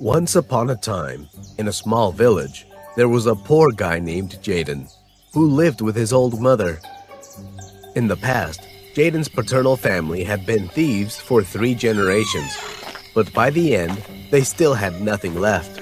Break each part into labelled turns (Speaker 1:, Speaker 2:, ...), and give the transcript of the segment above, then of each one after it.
Speaker 1: Once upon a time, in a small village, there was a poor guy named Jaden, who lived with his old mother. In the past, Jaden's paternal family had been thieves for 3 generations, but by the end, they still had nothing left.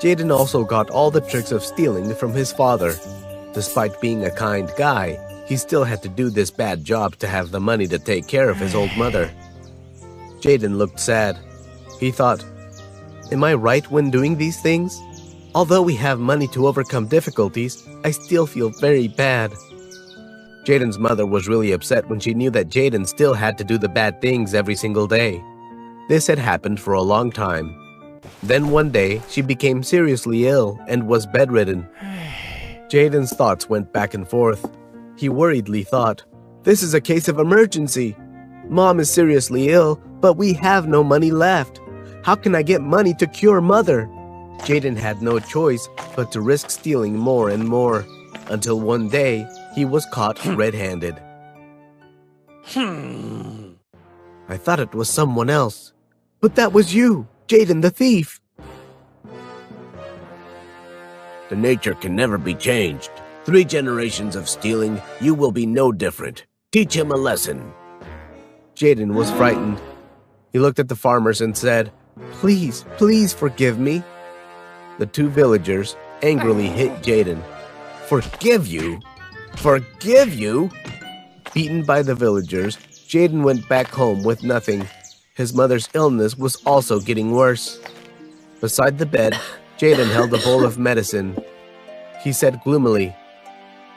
Speaker 1: Jaden also got all the tricks of stealing from his father. Despite being a kind guy, he still had to do this bad job to have the money to take care of his old mother. Jaden looked sad. He thought, "Am I right when doing these things? Although we have money to overcome difficulties, I still feel very bad." Jaden's mother was really upset when she knew that Jaden still had to do the bad things every single day. This had happened for a long time. Then one day, she became seriously ill and was bedridden. Jaden's thoughts went back and forth. He worriedly thought, "This is a case of emergency. Mom is seriously ill, but we have no money left. How can I get money to cure Mother?" Jaden had no choice but to risk stealing more and more, until one day he was caught red-handed. "I thought it was someone else, but that was you, Jaden the thief."
Speaker 2: The nature can never be changed. 3 generations of stealing, you will be no different. Teach him a lesson.
Speaker 1: Jaden was frightened. He looked at the farmers and said, "Please, please forgive me." The 2 villagers angrily hit Jaden.
Speaker 2: Forgive you? Forgive you?
Speaker 1: Beaten by the villagers, Jaden went back home with nothing. His mother's illness was also getting worse. Beside the bed, Jaden held a bowl of medicine. He said gloomily,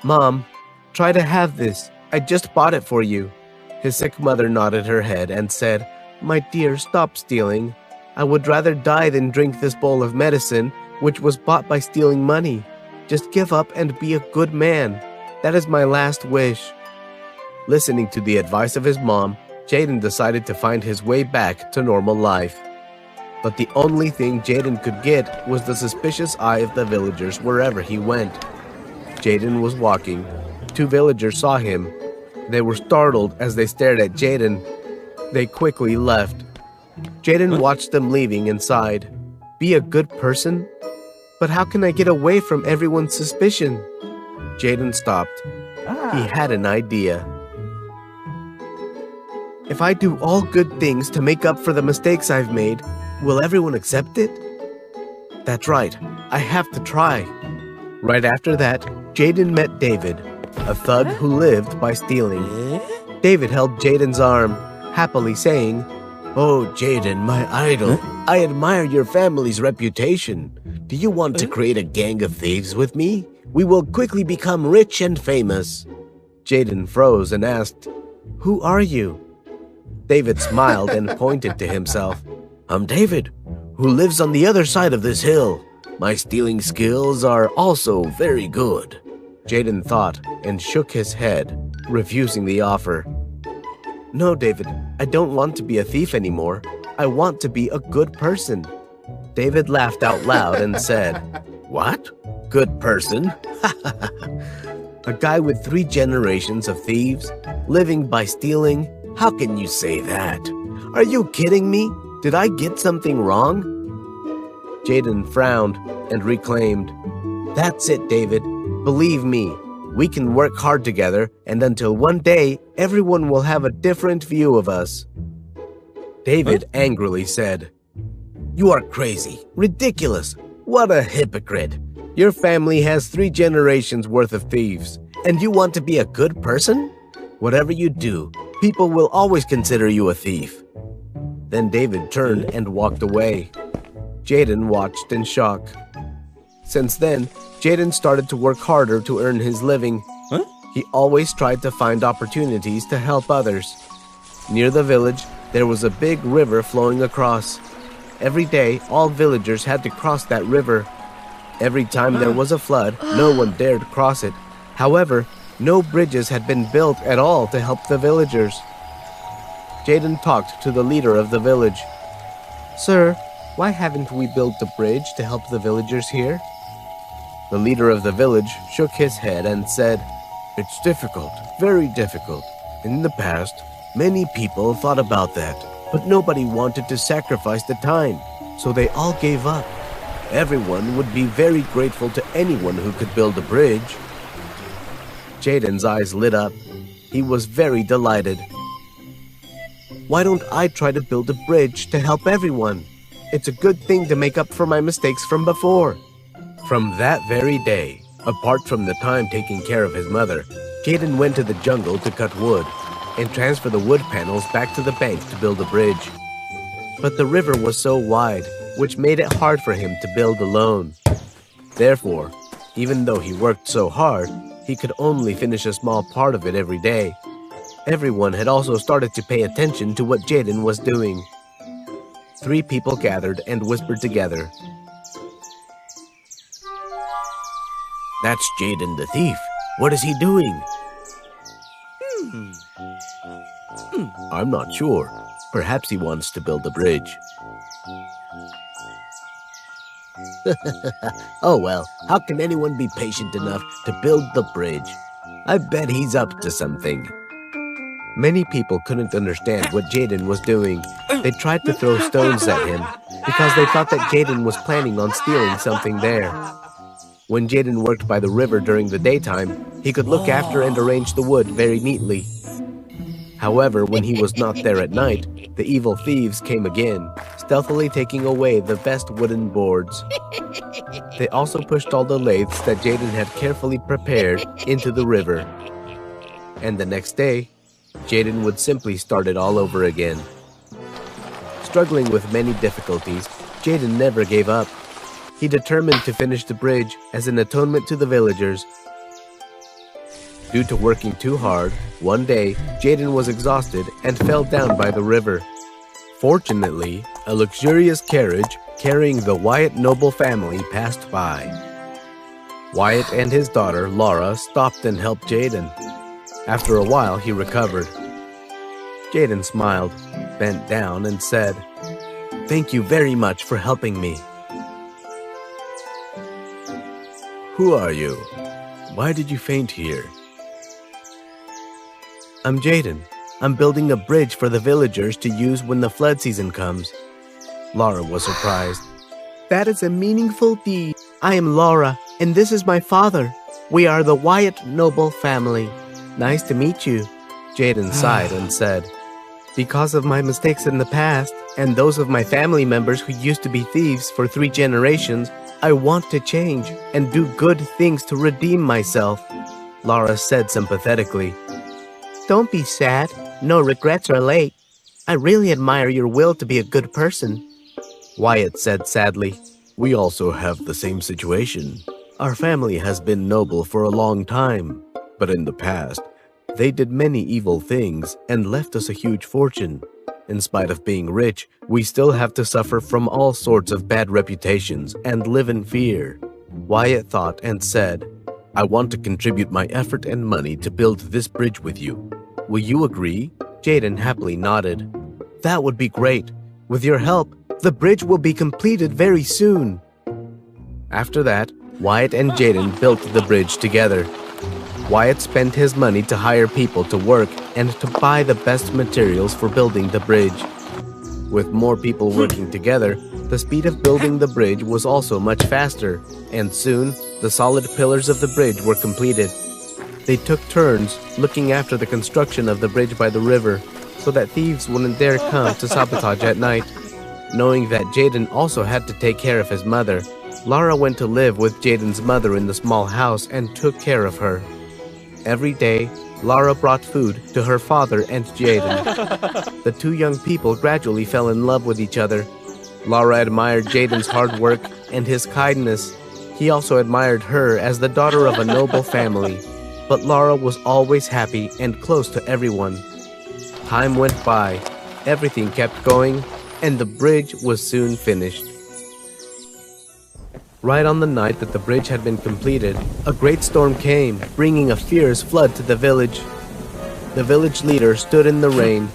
Speaker 1: "Mom, try to have this. I just bought it for you." His sick mother nodded her head and said, "My dear, stop stealing. I would rather die than drink this bowl of medicine, which was bought by stealing money. Just give up and be a good man. That is my last wish." Listening to the advice of his mom, Jaden decided to find his way back to normal life. But the only thing Jaden could get was the suspicious eye of the villagers wherever he went. Jaden was walking. 2 villagers saw him. They were startled as they stared at Jaden. They quickly left. Jaden watched them leaving and sighed. "Be a good person? But how can I get away from everyone's suspicion?" Jaden stopped. He had an idea. "If I do all good things to make up for the mistakes I've made, will everyone accept it? That's right, I have to try." Right after that, Jaden met David, a thug who lived by stealing. David held Jaden's arm, happily saying,
Speaker 2: "Oh, Jaden, my idol, I admire your family's reputation. Do you want to create a gang of thieves with me? We will quickly become rich and famous."
Speaker 1: Jaden froze and asked, "Who are you?" David smiled and pointed to himself.
Speaker 2: "I'm David, who lives on the other side of this hill. My stealing skills are also very good."
Speaker 1: Jaden thought and shook his head, refusing the offer. "No, David, I don't want to be a thief anymore. I want to be a good person." David laughed out loud and said,
Speaker 2: "What? Good person?"
Speaker 1: "A guy with 3 generations of thieves, living by stealing?
Speaker 2: How can you say that? Are you kidding me? Did I get something wrong?"
Speaker 1: Jaden frowned and reclaimed, "That's it, David. Believe me, we can work hard together, and until one day, everyone will have a different view of us." David angrily said,
Speaker 2: "You are crazy, ridiculous. What a hypocrite.
Speaker 1: Your family has 3 generations worth of thieves,
Speaker 2: and you want to be a good person? Whatever you do, people will always consider you a thief."
Speaker 1: Then David turned and walked away. Jaden watched in shock. Since then, Jaden started to work harder to earn his living. He always tried to find opportunities to help others. Near the village, there was a big river flowing across. Every day, all villagers had to cross that river. Every time there was a flood, no one dared cross it. However, no bridges had been built at all to help the villagers. Jaden talked to the leader of the village. "Sir, why haven't we built a bridge to help the villagers here?" The leader of the village shook his head and said,
Speaker 2: "It's difficult, very difficult. In the past, many people thought about that, but nobody wanted to sacrifice the time.
Speaker 1: so they all gave up. Everyone would be very grateful to anyone who could build a bridge. Jaden's eyes lit up. He was very delighted. Why don't I try to build a bridge to help everyone? It's a good thing to make up for my mistakes from before. From that very day, apart from the time taking care of his mother, Jaden went to the jungle to cut wood and transfer the wood panels back to the bank to build a bridge. But the river was so wide, which made it hard for him to build alone. Therefore, even though he worked so hard, he could only finish a small part of it every day. Everyone had also started to pay attention to what Jaden was doing. 3 people gathered and whispered together.
Speaker 2: That's Jaden the thief. What is he doing?
Speaker 1: I'm not sure. Perhaps he wants to build a bridge.
Speaker 2: Oh well, how can anyone be patient enough to build the bridge? I bet he's up to something.
Speaker 1: Many people couldn't understand what Jaden was doing. They tried to throw stones at him because they thought that Jaden was planning on stealing something there. When Jaden worked by the river during the daytime, he could look after and arrange the wood very neatly. However, when he was not there at night, the evil thieves came again, stealthily taking away the best wooden boards. They also pushed all the lathes that Jaden had carefully prepared into the river. And the next day, Jaden would simply start it all over again. Struggling with many difficulties, Jaden never gave up. He determined to finish the bridge as an atonement to the villagers. Due to working too hard, one day, Jaden was exhausted and fell down by the river. Fortunately, a luxurious carriage carrying the Wyatt noble family passed by. Wyatt and his daughter, Laura, stopped and helped Jaden. After a while, he recovered. Jaden smiled, bent down, and said, "Thank you very much for helping me."
Speaker 2: Who are you? Why did you faint here?
Speaker 1: I'm Jaden. I'm building a bridge for the villagers to use when the flood season comes. Laura was surprised. That is a meaningful deed. I am Laura, and this is my father. We are the Wyatt noble family. Nice to meet you. Jaden sighed and said, "Because of my mistakes in the past, and those of my family members who used to be thieves for 3 generations, I want to change and do good things to redeem myself," Laura said sympathetically. "Don't be sad. No regrets are late. I really admire your will to be a good person," Wyatt said sadly.
Speaker 2: We also have the same situation. Our family has been noble for a long time, but in the past, they did many evil things and left us a huge fortune. In spite of being rich, we still have to suffer from all sorts of bad reputations and live in fear.
Speaker 1: Wyatt thought and said,
Speaker 2: I want to contribute my effort and money to build this bridge with you. Will you agree?
Speaker 1: Jaden happily nodded. That would be great. With your help, the bridge will be completed very soon. After that, Wyatt and Jaden built the bridge together. Wyatt spent his money to hire people to work and to buy the best materials for building the bridge. With more people working together, the speed of building the bridge was also much faster, and soon the solid pillars of the bridge were completed. They took turns looking after the construction of the bridge by the river so that thieves wouldn't dare come to sabotage at night. Knowing that Jaden also had to take care of his mother, Laura went to live with Jaden's mother in the small house and took care of her. Every day, Laura brought food to her father and Jaden. The 2 young people gradually fell in love with each other. Laura admired Jaden's hard work and his kindness. He also admired her as the daughter of a noble family. But Laura was always happy and close to everyone. Time went by, everything kept going, and the bridge was soon finished. Right on the night that the bridge had been completed, a great storm came, bringing a fierce flood to the village. The village leader stood in the rain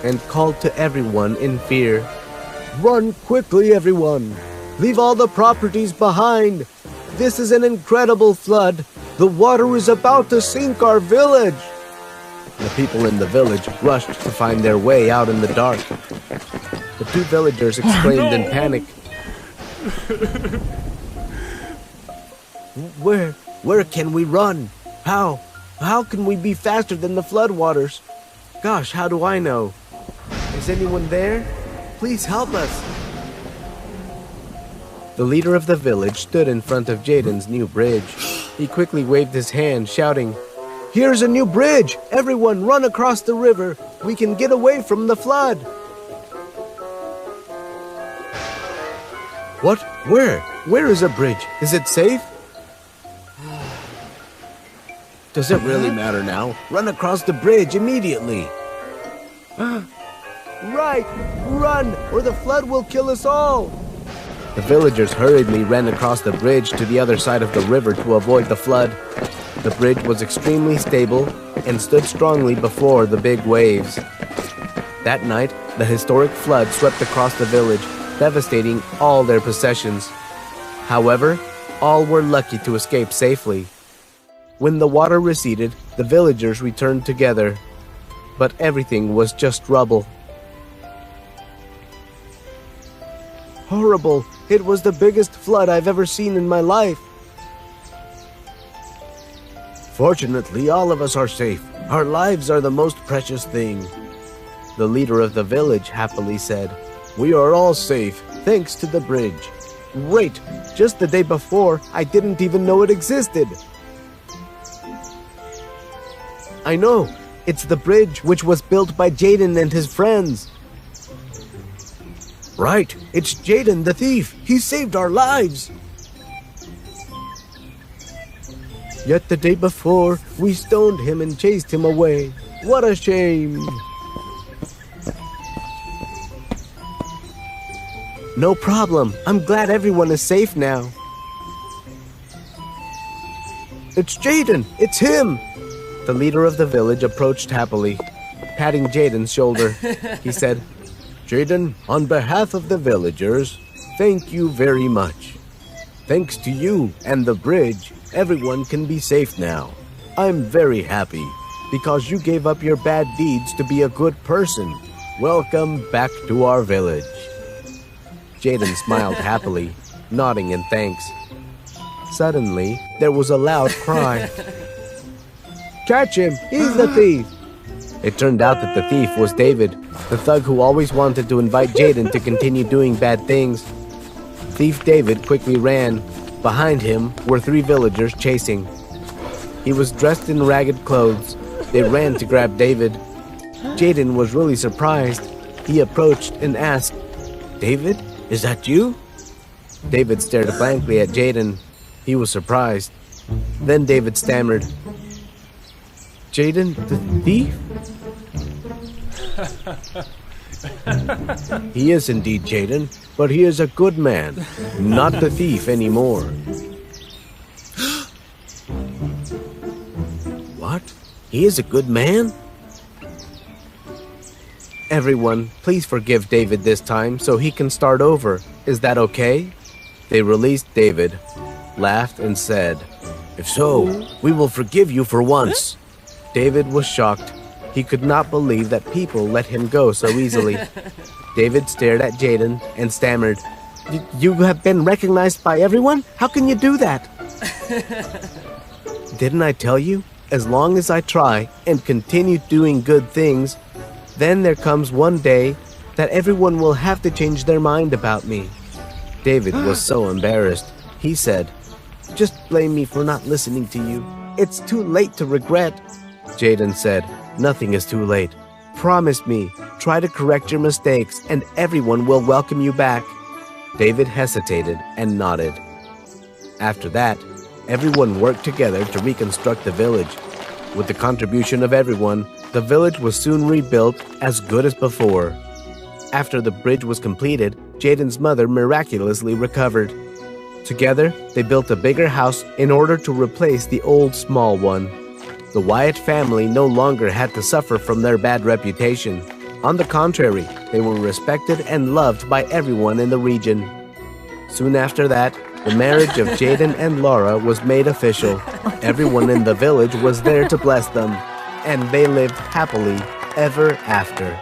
Speaker 1: and called to everyone in fear. "Run quickly, everyone! Leave all the properties behind! This is an incredible flood! The water is about to sink our village!" The people in the village rushed to find their way out in the dark. The 2 villagers exclaimed in panic,
Speaker 2: Where can we run? How can we be faster than the floodwaters? Gosh, how do I know? Is anyone there? Please help us. The leader of the village stood in front of Jaden's new bridge. He quickly waved his hand, shouting, "Here's a new bridge! Everyone run across the river! We can get away from the flood!" What? Where? Where is a bridge? Is it safe? Does it really matter now? Run across the bridge immediately! Right! Run, or the flood will kill us all! The villagers hurriedly ran across the bridge to the other side of the river to avoid the flood. The bridge was extremely stable and stood strongly before the big waves. That night, the historic flood swept across the village, devastating all their possessions. However, all were lucky to escape safely. When the water receded, the villagers returned together, but everything was just rubble. Horrible! It was the biggest flood I've ever seen in my life. Fortunately, all of us are safe. Our lives are the most precious thing. The leader of the village happily said, "We are all safe, thanks to the bridge." Wait, just the day before, I didn't even know it existed. I know, it's the bridge which was built by Jaden and his friends. Right, it's Jaden the thief. He saved our lives. Yet the day before, we stoned him and chased him away. What a shame. No problem. I'm glad everyone is safe now. It's Jaden. It's him. The leader of the village approached happily, patting Jaden's shoulder. He said, "Jaden, on behalf of the villagers, thank you very much. Thanks to you and the bridge, everyone can be safe now. I'm very happy because you gave up your bad deeds to be a good person. Welcome back to our village." Jaden smiled happily, nodding in thanks. Suddenly, there was a loud cry. "Catch him! He's the thief!" It turned out that the thief was David, the thug who always wanted to invite Jaden to continue doing bad things. Thief David quickly ran. Behind him were 3 villagers chasing. He was dressed in ragged clothes. They ran to grab David. Jaden was really surprised. He approached and asked, "David, is that you?" David stared blankly at Jaden. He was surprised. Then David stammered, "Jaden, the thief?" "He is indeed Jaden, but he is a good man, not the thief anymore." What? He is a good man? Everyone, please forgive David this time so he can start over. Is that okay? They released David, laughed, and said, "If so, we will forgive you for once." David was shocked. He could not believe that people let him go so easily. David stared at Jaden and stammered, You have been recognized by everyone? How can you do that?" "Didn't I tell you? As long as I try and continue doing good things, then there comes one day that everyone will have to change their mind about me." David was so embarrassed. He said, "Just blame me for not listening to you. It's too late to regret." Jaden said, "Nothing is too late. Promise me, try to correct your mistakes and everyone will welcome you back." David hesitated and nodded. After that, everyone worked together to reconstruct the village. With the contribution of everyone, the village was soon rebuilt as good as before. After the bridge was completed, Jaden's mother miraculously recovered. Together, they built a bigger house in order to replace the old small one. The Wyatt family no longer had to suffer from their bad reputation. On the contrary, they were respected and loved by everyone in the region. Soon after that, the marriage of Jaden and Laura was made official. Everyone in the village was there to bless them, and they lived happily ever after.